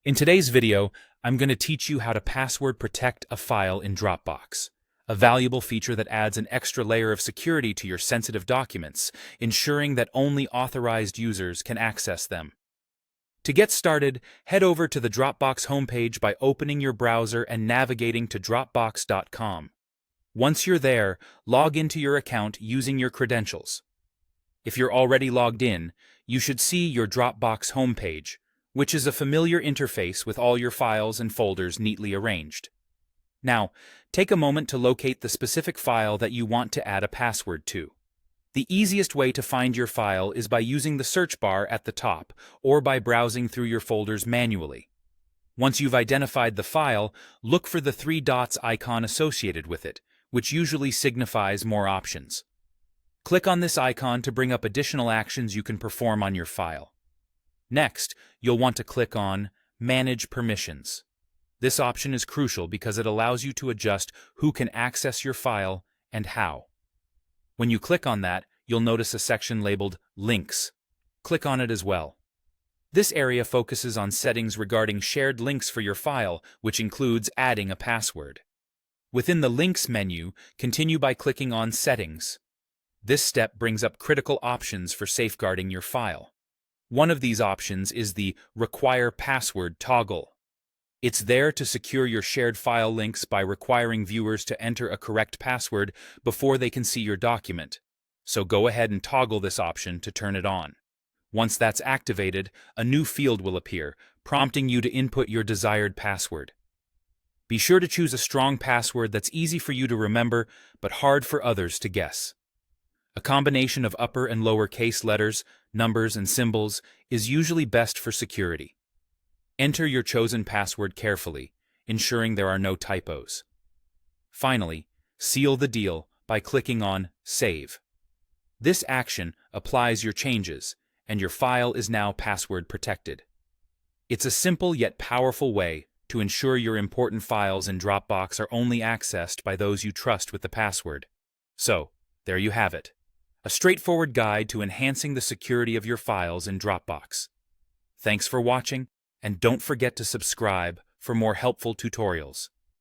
In today's video, I'm going to teach you how to password protect a file in Dropbox, a valuable feature that adds an extra layer of security to your sensitive documents, ensuring that only authorized users can access them. To get started, head over to the Dropbox homepage by opening your browser and navigating to Dropbox.com. Once you're there, log into your account using your credentials. If you're already logged in, you should see your Dropbox homepage, which is a familiar interface with all your files and folders neatly arranged. Now, take a moment to locate the specific file that you want to add a password to. The easiest way to find your file is by using the search bar at the top or by browsing through your folders manually. Once you've identified the file, look for the three dots icon associated with it, which usually signifies more options. Click on this icon to bring up additional actions you can perform on your file. Next, you'll want to click on Manage Permissions. This option is crucial because it allows you to adjust who can access your file and how. When you click on that, you'll notice a section labeled Links. Click on it as well. This area focuses on settings regarding shared links for your file, which includes adding a password. Within the Links menu, continue by clicking on Settings. This step brings up critical options for safeguarding your file. One of these options is the Require Password toggle. It's there to secure your shared file links by requiring viewers to enter a correct password before they can see your document. So go ahead and toggle this option to turn it on. Once that's activated, a new field will appear, prompting you to input your desired password. Be sure to choose a strong password that's easy for you to remember but hard for others to guess. A combination of upper and lower case letters, numbers, and symbols is usually best for security. Enter your chosen password carefully, ensuring there are no typos. Finally, seal the deal by clicking on Save. This action applies your changes, and your file is now password protected. It's a simple yet powerful way to ensure your important files in Dropbox are only accessed by those you trust with the password. So, there you have it. A straightforward guide to enhancing the security of your files in Dropbox. Thanks for watching, and don't forget to subscribe for more helpful tutorials.